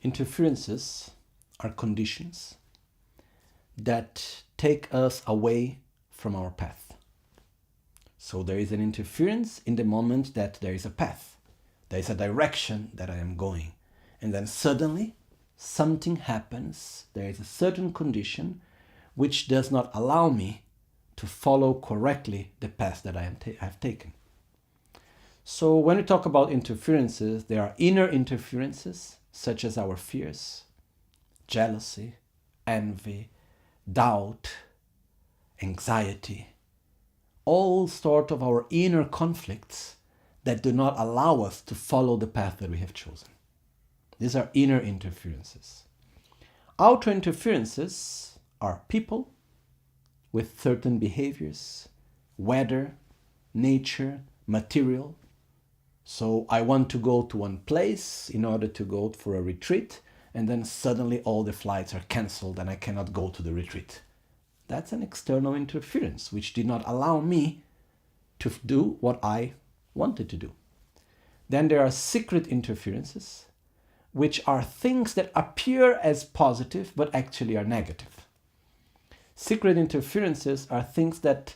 Interferences are conditions that take us away from our path. So there is an interference in the moment that there is a path. There is a direction that I am going. And then suddenly something happens. There is a certain condition which does not allow me to follow correctly the path that I have taken. So when we talk about interferences, there are inner interferences, such as our fears, jealousy, envy, doubt, anxiety, all sort of our inner conflicts that do not allow us to follow the path that we have chosen. These are inner interferences. Outer interferences are people with certain behaviors, weather, nature, material. So I want to go to one place in order to go for a retreat, and then suddenly all the flights are cancelled and I cannot go to the retreat. That's an external interference which did not allow me to do what I wanted to do. Then there are secret interferences, which are things that appear as positive but actually are negative. Secret interferences are things that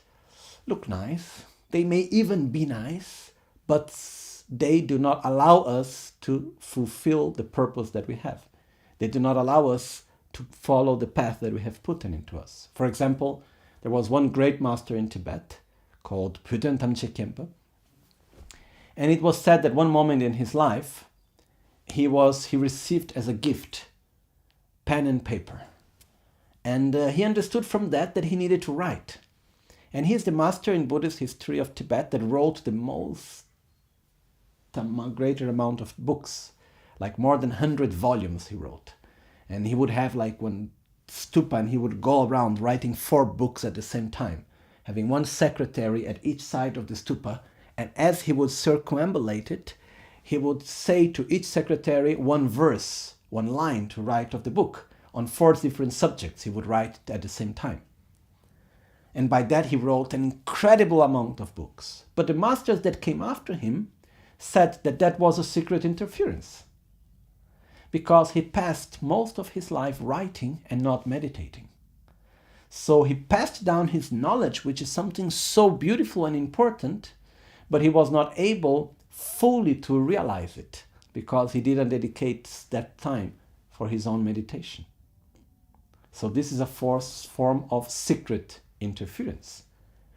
look nice, they may even be nice, but they do not allow us to fulfill the purpose that we have. They do not allow us to follow the path that we have put into us. For example, there was one great master in Tibet called Puten Tamche Khenpo, and it was said that one moment in his life he received as a gift pen and paper, and he understood from that he needed to write. And he is the master in Buddhist history of Tibet that wrote the greater amount of books, like more than 100 volumes he wrote. And he would have like one stupa and he would go around writing 4 books at the same time, having one secretary at each side of the stupa. And as he would circumambulate it, he would say to each secretary one verse, one line to write of the book. On 4 different subjects he would write at the same time. And by that he wrote an incredible amount of books. But the masters that came after him said that was a secret interference, because he passed most of his life writing and not meditating. So he passed down his knowledge, which is something so beautiful and important, but he was not able fully to realize it because he didn't dedicate that time for his own meditation. So this is a form of secret interference,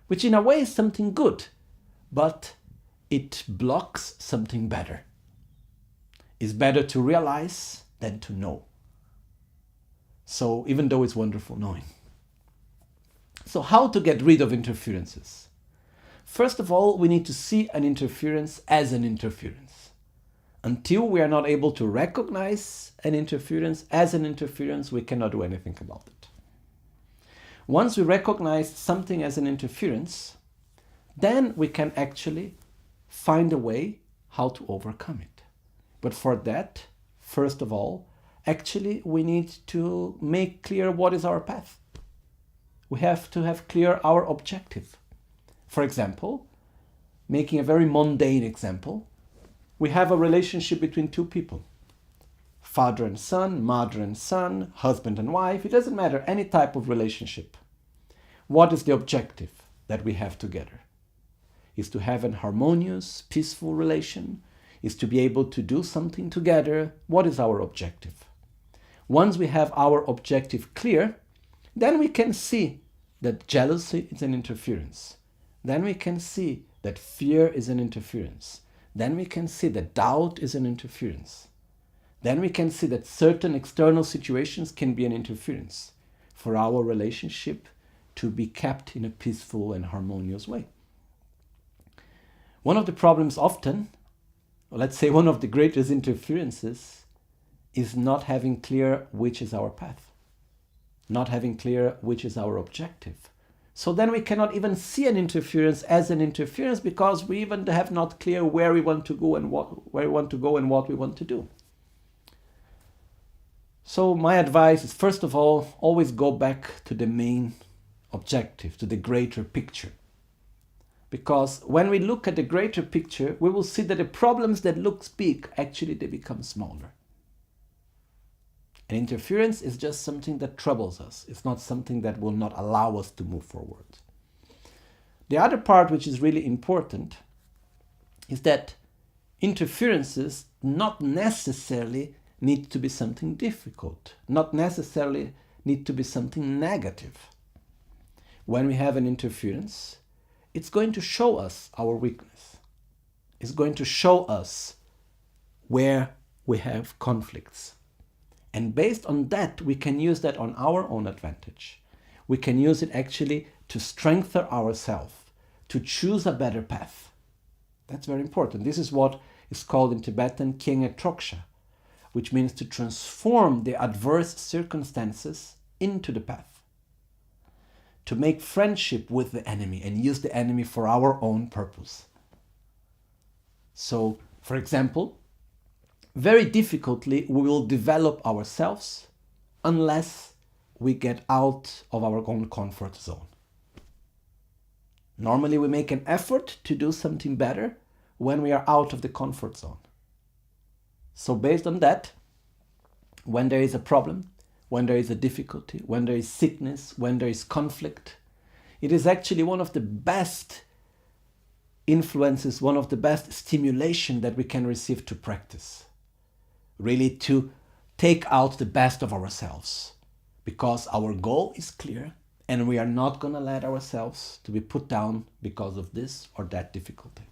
which in a way is something good, but it blocks something better. It's better to realize than to know. So even though it's wonderful knowing. So how to get rid of interferences? First of all, we need to see an interference as an interference. Until we are not able to recognize an interference as an interference, we cannot do anything about it. Once we recognize something as an interference, then we can actually find a way how to overcome it. But for that, first of all, actually we need to make clear what is our path. We have to have clear our objective. For example, making a very mundane example, we have a relationship between 2 people. Father and son, mother and son, husband and wife, it doesn't matter, any type of relationship. What is the objective that we have together? Is to have an harmonious, peaceful relation, is to be able to do something together. What is our objective? Once we have our objective clear, then we can see that jealousy is an interference. Then we can see that fear is an interference. Then we can see that doubt is an interference. Then we can see that certain external situations can be an interference for our relationship to be kept in a peaceful and harmonious way. One of the problems often, or let's say one of the greatest interferences, is not having clear which is our path, not having clear which is our objective. So then we cannot even see an interference as an interference because we even have not clear where we want to go and what we want to do. So my advice is, first of all, always go back to the main objective, to the greater picture. Because when we look at the greater picture, we will see that the problems that look big, actually they become smaller. And interference is just something that troubles us. It's not something that will not allow us to move forward. The other part which is really important is that interferences not necessarily need to be something difficult, not necessarily need to be something negative. When we have an interference, it's going to show us our weakness. It's going to show us where we have conflicts. And based on that, we can use that on our own advantage. We can use it actually to strengthen ourselves, to choose a better path. That's very important. This is what is called in Tibetan Kyenge Troksha, which means to transform the adverse circumstances into the path. To make friendship with the enemy and use the enemy for our own purpose. So, for example, very difficultly we will develop ourselves unless we get out of our own comfort zone. Normally we make an effort to do something better when we are out of the comfort zone. So based on that, when there is a problem, when there is a difficulty, when there is sickness, when there is conflict, it is actually one of the best influences, one of the best stimulation that we can receive to practice. Really to take out the best of ourselves, because our goal is clear and we are not going to let ourselves to be put down because of this or that difficulty.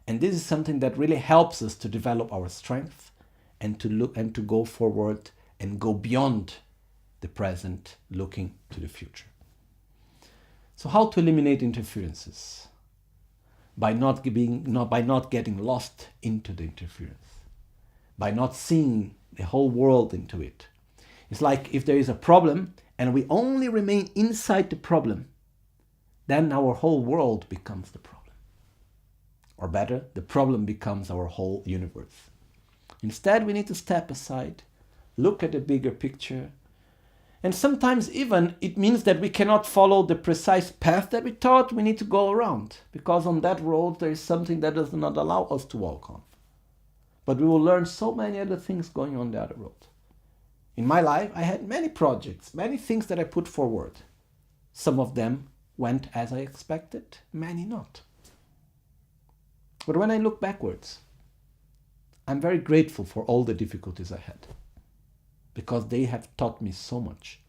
And this is something that really helps us to develop our strength and to look and to go forward and go beyond the present, looking to the future. So how to eliminate interferences? By not getting lost into the interference. By not seeing the whole world into it. It's like if there is a problem and we only remain inside the problem, then our whole world becomes the problem. Or better, the problem becomes our whole universe. Instead, we need to step aside, look at the bigger picture, and sometimes even it means that we cannot follow the precise path that we thought. We need to go around, because on that road there is something that does not allow us to walk on. But we will learn so many other things going on the other road. In my life, I had many projects, many things that I put forward. Some of them went as I expected, many not. But when I look backwards, I'm very grateful for all the difficulties I had, because they have taught me so much.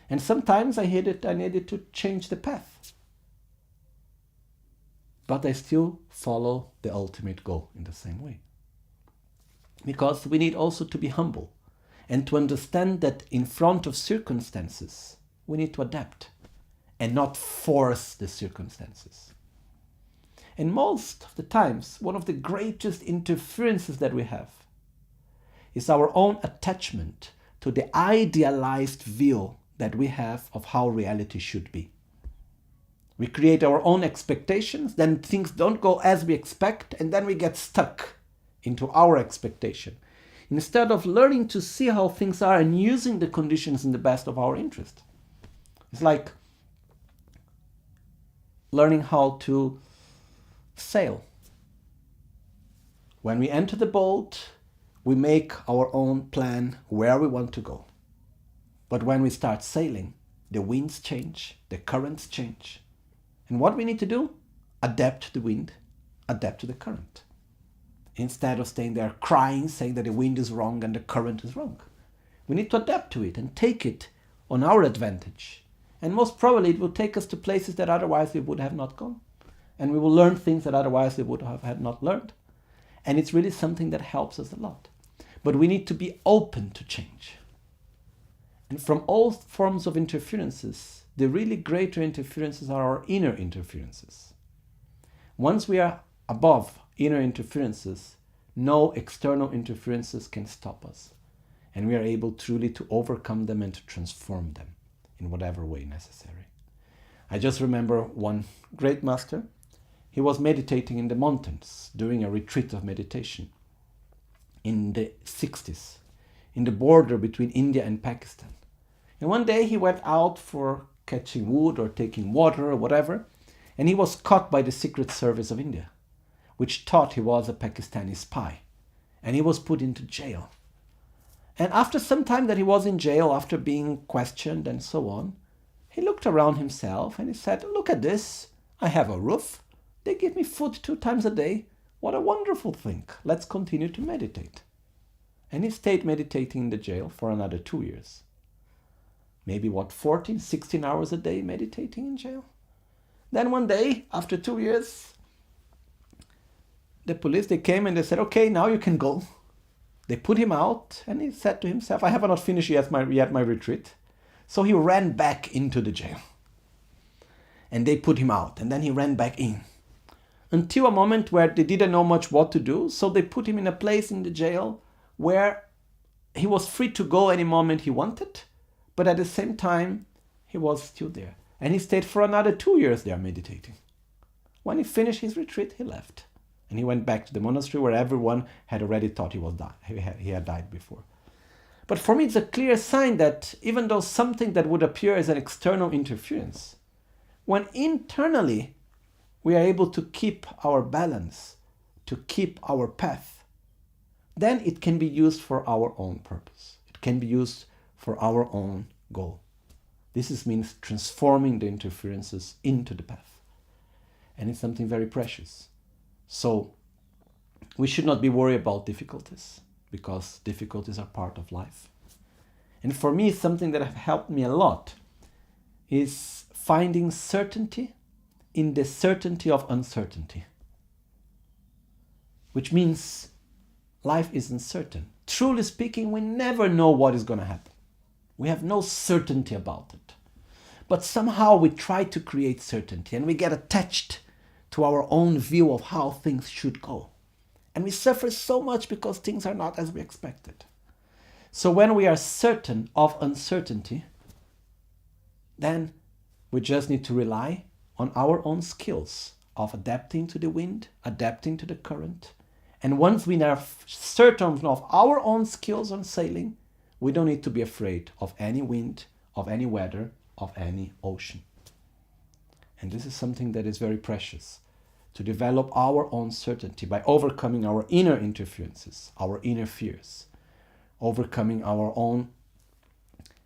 And sometimes I needed to change the path. But I still follow the ultimate goal in the same way. Because we need also to be humble and to understand that in front of circumstances, we need to adapt and not force the circumstances. And most of the times, one of the greatest interferences that we have is our own attachment to the idealized view that we have of how reality should be. We create our own expectations, then things don't go as we expect, and then we get stuck into our expectation, instead of learning to see how things are and using the conditions in the best of our interest. It's like learning how to sail. When we enter the boat, we make our own plan where we want to go. But when we start sailing, the winds change, the currents change. And what we need to do? Adapt to the wind, adapt to the current. Instead of staying there crying, saying that the wind is wrong and the current is wrong. We need to adapt to it and take it on our advantage. And most probably it will take us to places that otherwise we would have not gone. And we will learn things that otherwise we would have had not learned. And it's really something that helps us a lot. But we need to be open to change. And from all forms of interferences, the really greater interferences are our inner interferences. Once we are above inner interferences, no external interferences can stop us. And we are able truly to overcome them and to transform them in whatever way necessary. I just remember one great master. He was meditating in the mountains during a retreat of meditation in the 60s, in the border between India and Pakistan. And one day he went out for catching wood or taking water or whatever, and he was caught by the Secret Service of India, which thought he was a Pakistani spy, and he was put into jail. And after some time that he was in jail, after being questioned and so on, he looked around himself and he said, look at this. I have a roof. They give me food 2 times a day. What a wonderful thing. Let's continue to meditate. And he stayed meditating in the jail for another 2 years. Maybe 14, 16 hours a day meditating in jail. Then one day, after 2 years, the police, they came and they said, okay, now you can go. They put him out and he said to himself, I have not finished yet my retreat. So he ran back into the jail. And they put him out and then he ran back in. Until a moment where they didn't know much what to do. So they put him in a place in the jail where he was free to go any moment he wanted. But at the same time, he was still there. And he stayed for another 2 years there meditating. When he finished his retreat, he left. And he went back to the monastery where everyone had already thought he had died before. But for me, it's a clear sign that even though something that would appear as an external interference, when internally we are able to keep our balance, to keep our path, then it can be used for our own purpose. It can be used for our own goal. This means transforming the interferences into the path. And it's something very precious. So we should not be worried about difficulties, because difficulties are part of life. And for me, something that has helped me a lot is finding certainty in the certainty of uncertainty. Which means life is uncertain. Truly speaking, we never know what is going to happen. We have no certainty about it. But somehow we try to create certainty and we get attached to our own view of how things should go. And we suffer so much because things are not as we expected. So when we are certain of uncertainty, then we just need to rely on our own skills of adapting to the wind, adapting to the current. And once we are certain of our own skills on sailing, we don't need to be afraid of any wind, of any weather, of any ocean. And this is something that is very precious, to develop our own certainty by overcoming our inner interferences, our inner fears, overcoming our own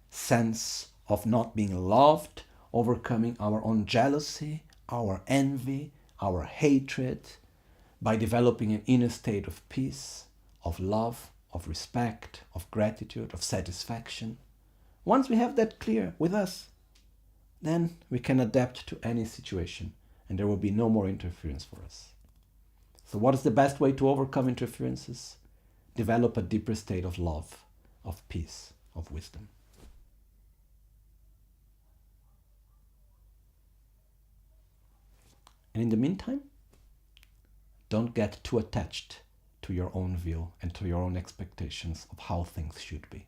sense of not being loved, overcoming our own jealousy, our envy, our hatred, by developing an inner state of peace, of love, of respect, of gratitude, of satisfaction. Once we have that clear with us, then we can adapt to any situation and there will be no more interference for us. So what is the best way to overcome interferences? Develop a deeper state of love, of peace, of wisdom. And in the meantime, don't get too attached to your own view and to your own expectations of how things should be.